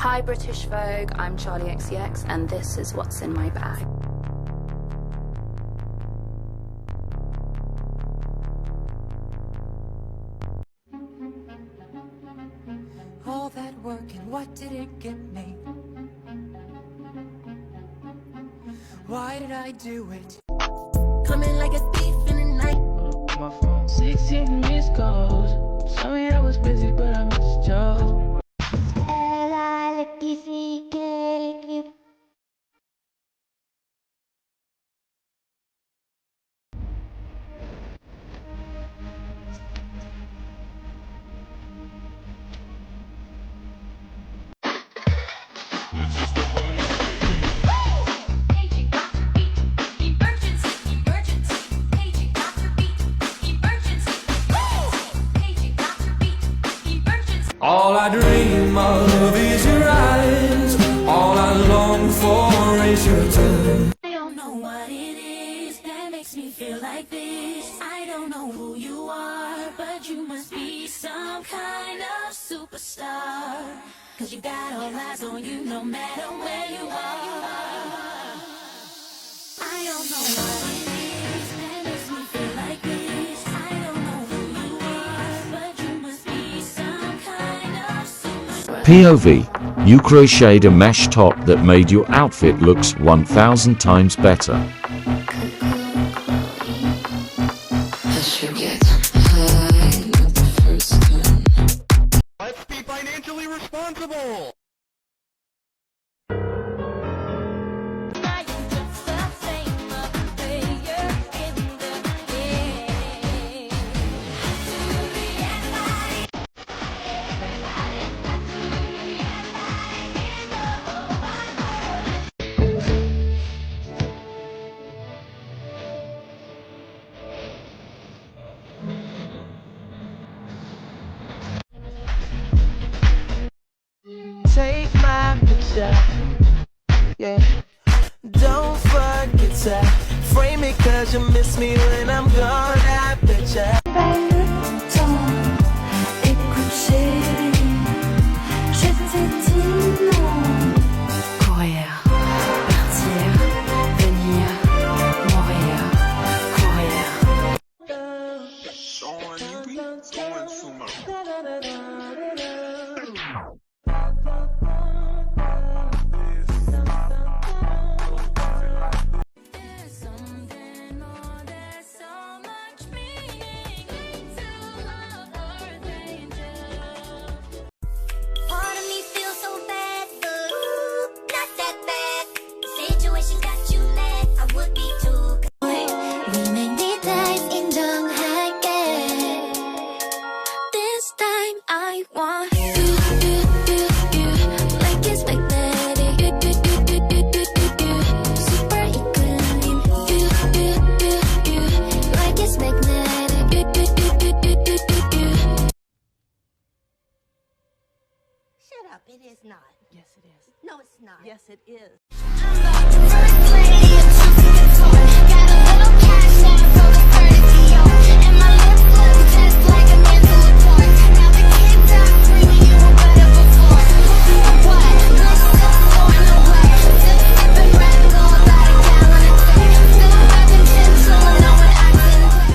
Hi British Vogue, I'm Charlie XCX and this is what's in my bag. All that work and what did it get me? Why did I do it? Coming like a thief in the night. My phone 16 missed calls. Sorry I was busy but I missed y'all. All I dream of is your eyes. All I long for is your touch. I don't know what it is that makes me feel like this. I don't know who you are, but you must be some kind of superstar. 'Cause you got all eyes on you no matter where you are. I don't know what it is that makes me feel like this. I don't know who you are, but you must be some kind of superstar. POV. You crocheted a mesh top that made your outfit looks 1000 times better. Let's be financially responsible! Take my picture, yeah. Don't forget to frame it 'cause you miss me when I'm gone, I betcha. Courir, partir, venir, mourir, courir. There's something more, there's so much meaning to love Earth Angel. Part of me feels so bad, but ooh, not that bad. The situation's got you mad, I would be too. We may time 인정할게. This time I want you, like it's magnetic. Super equilibrium, like it's magnetic. Shut up, it is not. Yes, it is. No, it's not. Yes, it is. I'm like the first lady of choosing toy. Got a little cash now for the courtesy, yo. And my lips look just like a man's report. Now the kids are screaming, you were better before. What? Let's just going away. Still sipping Red Bull, about a gallon a day. Still having tinsel and no one acting play.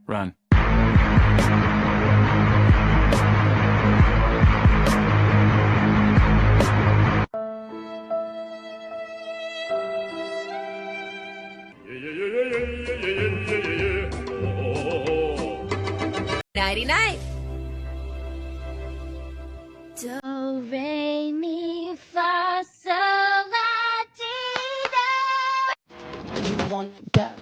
Run. Nighty night. Do, re, mi, fa, sol, la, ti, do. You want that?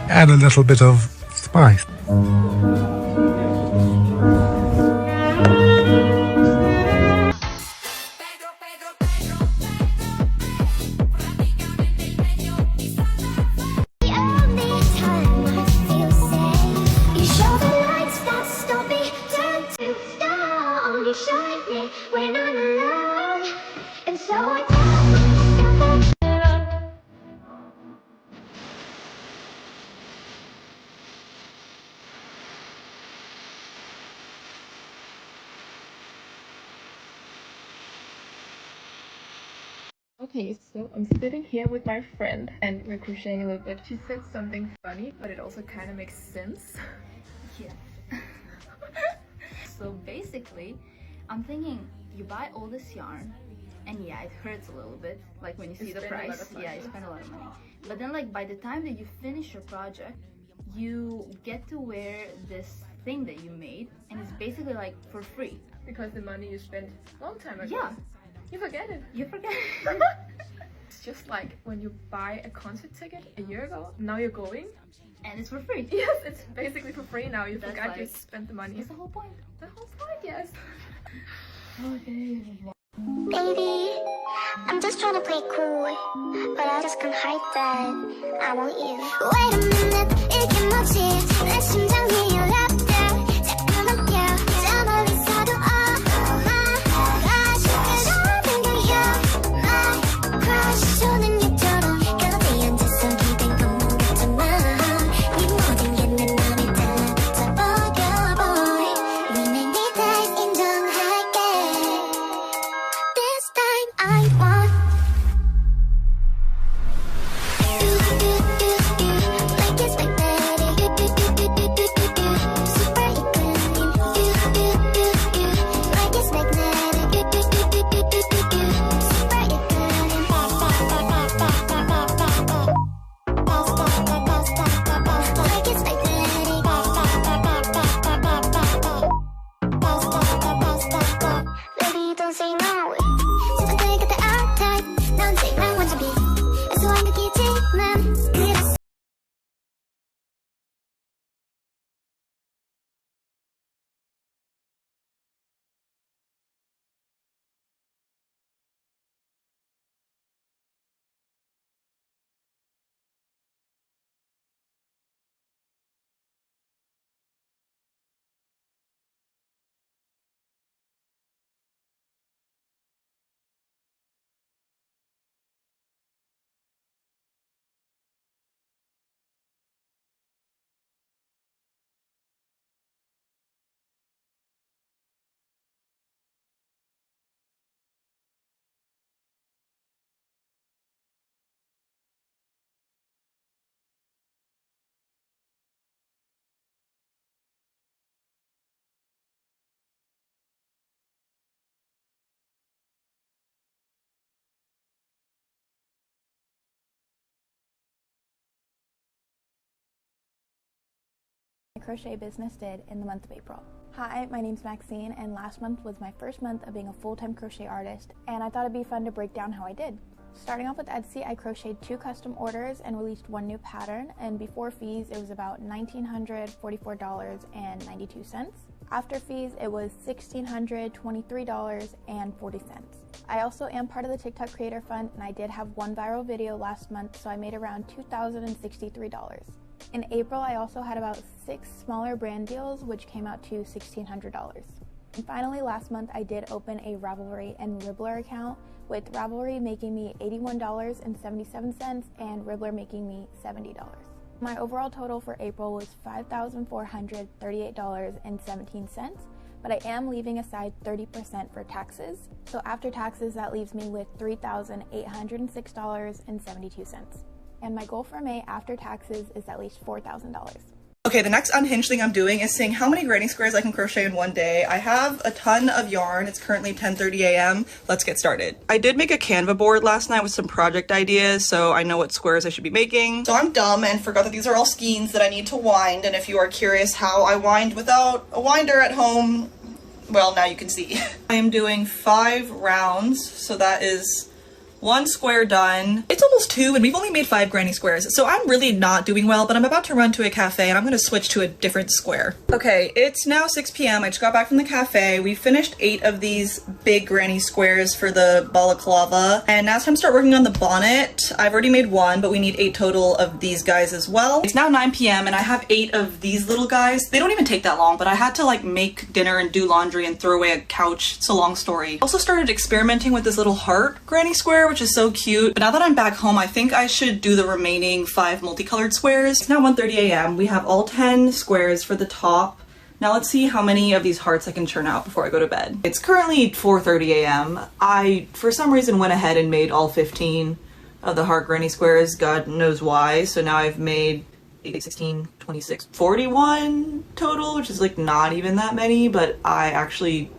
Add a little bit of spice. When I'm alone, and so I Okay, so I'm sitting here with my friend and we're crocheting a little bit. She said something funny, but it also kind of makes sense. Yeah. So basically, I'm thinking you buy all this yarn, and yeah, it hurts a little bit, like when you see the price. Yeah, you spend a lot of money. But then, like, by the time that you finish your project, you get to wear this thing that you made, and it's basically like for free. Because the money you spent a long time ago. Yeah. You forget it. You forget. It's just like when you buy a concert ticket a year ago, now you're going. And it's for free. Yes, it's basically for free now. You That's forgot you like- spent the money. That's the whole point. The whole point, yes. Okay. Baby, I'm just trying to play cool, but I just can't hide that I want you. Wait a minute, 이게 뭐지? 내 심장이 열렸대. 잠깐만, yeah. 저 멀리서도 my crush. 그런 생각이야. My crush. 조는 유처럼 곁에 앉아서 기댄 것만 같지만 네 모든 게 내 맘에 달라붙어 boy. We make me that 인정할게. This time I want like it's magnetic. Super equilibrium. Like it's magnetic. Super equilibrium. Like it's magnetic. Baby, don't say no. 세상 그 끝에 R-type. 넌 제일 완전 B. 애소한 느끼지만 그래서 crochet business did in the month of April. Hi, my name's Maxine, and last month was my first month of being a full-time crochet artist, and I thought it'd be fun to break down how I did. Starting off with Etsy, I crocheted 2 custom orders and released 1 new pattern, and before fees it was about $1,944.92. After fees it was $1,623.40. I also am part of the TikTok Creator Fund, and I did have 1 viral video last month, so I made around $2,063. In April, I also had about 6 smaller brand deals, which came out to $1,600. And finally, last month, I did open a Ravelry and Ribbler account, with Ravelry making me $81.77 and Ribbler making me $70. My overall total for April was $5,438.17, but I am leaving aside 30% for taxes. So after taxes, that leaves me with $3,806.72. And my goal for May after taxes is at least $4,000. Okay, the next unhinged thing I'm doing is seeing how many granny squares I can crochet in one day. I have a ton of yarn. It's currently 10:30 a.m. Let's get started. I did make a Canva board last night with some project ideas, so I know what squares I should be making. So I'm dumb and forgot that these are all skeins that I need to wind, and if you are curious how I wind without a winder at home, well, now you can see. I am doing 5 rounds, so that is 1 square done. It's almost 2 and we've only made 5 granny squares, so I'm really not doing well, but I'm about to run to a cafe and I'm gonna switch to a different square. Okay, it's now 6 p.m. I just got back from the cafe. We finished 8 of these big granny squares for the balaclava, and now it's time to start working on the bonnet. I've already made 1, but we need 8 total of these guys as well. It's now 9 p.m. and I have 8 of these little guys. They don't even take that long, but I had to like make dinner and do laundry and throw away a couch. It's a long story. Also started experimenting with this little heart granny square, which is so cute. But now that I'm back home, I think I should do the remaining 5 multicolored squares. It's now 1:30 a.m. We have all 10 squares for the top. Now let's see how many of these hearts I can churn out before I go to bed. It's currently 4:30 a.m. I, for some reason, went ahead and made all 15 of the heart granny squares. God knows why. So now I've made 8, 16, 26, 41 total, which is like not even that many, but I actually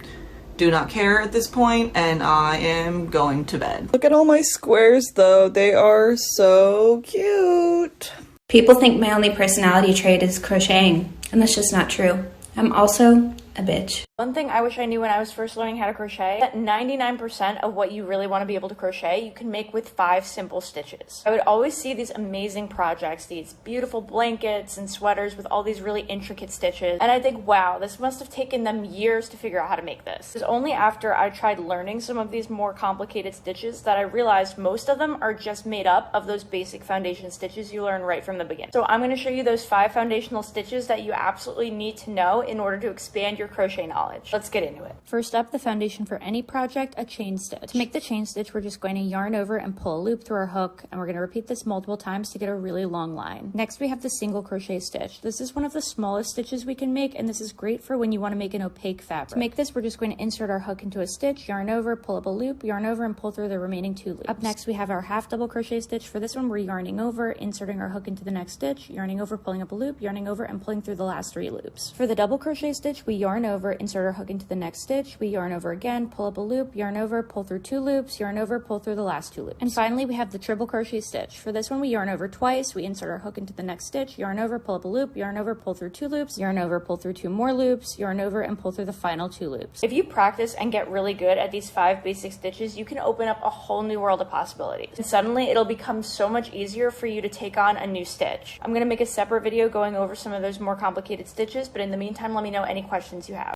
do not care at this point, and I am going to bed. Look at all my squares though, they are so cute. People think my only personality trait is crocheting, and that's just not true. I'm also a bitch. One thing I wish I knew when I was first learning how to crochet, that 99% of what you really want to be able to crochet, you can make with 5 simple stitches. I would always see these amazing projects, these beautiful blankets and sweaters with all these really intricate stitches, and I think, wow, this must have taken them years to figure out how to make this. It was only after I tried learning some of these more complicated stitches that I realized most of them are just made up of those basic foundation stitches you learn right from the beginning. So I'm going to show you those 5 foundational stitches that you absolutely need to know in order to expand your crochet knowledge. Let's get into it. First up, the foundation for any project, a chain stitch. To make the chain stitch, we're just going to yarn over and pull a loop through our hook, and we're going to repeat this multiple times to get a really long line. Next, we have the single crochet stitch. This is one of the smallest stitches we can make, and this is great for when you want to make an opaque fabric. To make this, we're just going to insert our hook into a stitch, yarn over, pull up a loop, yarn over, and pull through the remaining 2 loops. Up next, we have our half double crochet stitch. For this one, we're yarning over, inserting our hook into the next stitch, yarning over, pulling up a loop, yarning over, and pulling through the last 3 loops. For the double crochet stitch, we yarn over, insert our hook into the next stitch, we yarn over again, pull up a loop, yarn over, pull through 2 loops, yarn over, pull through the last 2 loops. And finally, we have the triple crochet stitch. For this one, we yarn over twice, we insert our hook into the next stitch, yarn over, pull up a loop, yarn over, pull through 2 loops, yarn over, pull through 2 more loops, yarn over, and pull through the final 2 loops. If you practice and get really good at these 5 basic stitches, you can open up a whole new world of possibilities. And suddenly, it'll become so much easier for you to take on a new stitch. I'm going to make a separate video going over some of those more complicated stitches, but in the meantime, let me know any questions you have.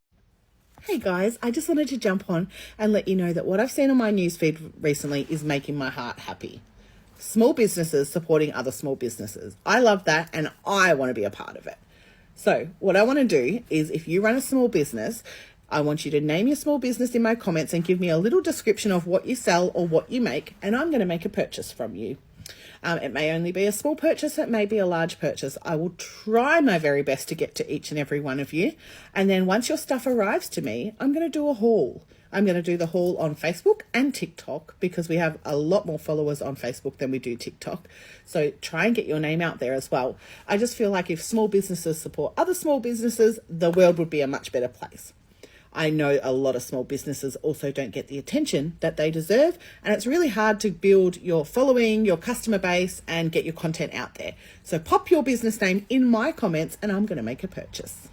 Hey guys, I just wanted to jump on and let you know that what I've seen on my newsfeed recently is making my heart happy. Small businesses supporting other small businesses. I love that and I want to be a part of it. So what I want to do is, if you run a small business, I want you to name your small business in my comments and give me a little description of what you sell or what you make, and I'm going to make a purchase from you. It may only be a small purchase, it may be a large purchase. I will try my very best to get to each and every one of you. And then once your stuff arrives to me, I'm going to do a haul. I'm going to do the haul on Facebook and TikTok, because we have a lot more followers on Facebook than we do TikTok. So try and get your name out there as well. I just feel like if small businesses support other small businesses, the world would be a much better place. I know a lot of small businesses also don't get the attention that they deserve, and it's really hard to build your following, your customer base, and get your content out there. So pop your business name in my comments and I'm going to make a purchase.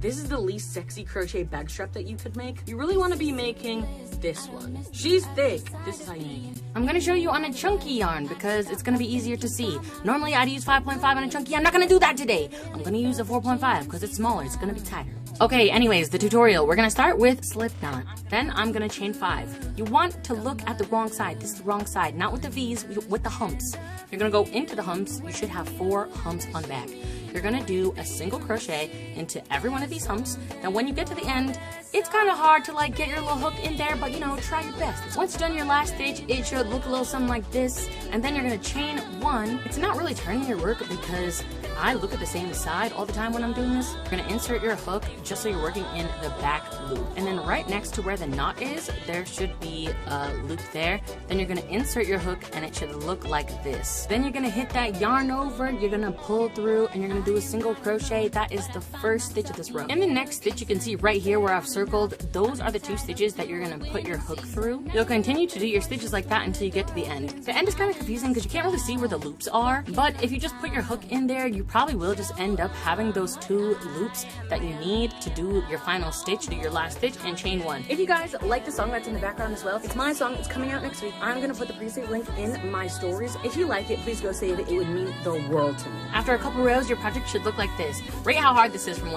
This is the least sexy crochet bag strap that you could make. You really want to be making this one. She's thick. This is how you make it. I'm gonna show you on a chunky yarn because it's gonna be easier to see. Normally I'd use 5.5 on a chunky. I'm not gonna do that today. I'm gonna use a 4.5 because it's smaller. It's gonna be tighter. Okay, anyways, the tutorial. We're gonna start with slip knot. Then I'm gonna chain 5. You want to look at the wrong side. This is the wrong side, not with the V's, with the humps. You're gonna go into the humps. You should have 4 humps on the back. You're gonna do a single crochet into every one of these humps. Now when you get to the end, it's kind of hard to like get your little hook in there, but you know, try your best. Once you've done your last stitch, it should look a little something like this, and then you're gonna chain 1. It's not really turning your work because I look at the same side all the time when I'm doing this. You're gonna insert your hook just so you're working in the back loop, and then right next to where the knot is, there should be a loop there. Then you're gonna insert your hook and it should look like this. Then you're gonna hit that yarn over, you're gonna pull through, and you're gonna do a single crochet. That is the first stitch of this row. In the next stitch, you can see right here where I've circled, those are the 2 stitches that you're gonna put your hook through. You'll continue to do your stitches like that until you get to the end. The end is kind of confusing because you can't really see where the loops are, but if you just put your hook in there, you probably will just end up having those 2 loops that you need to do your final stitch, do your last stitch, and chain 1. If you guys like the song that's in the background as well, it's my song, it's coming out next week. I'm gonna put the pre-save link in my stories. If you like it, please go save it. It would mean the world to me. After a couple rows, your project should look like this. Rate how hard this is from 1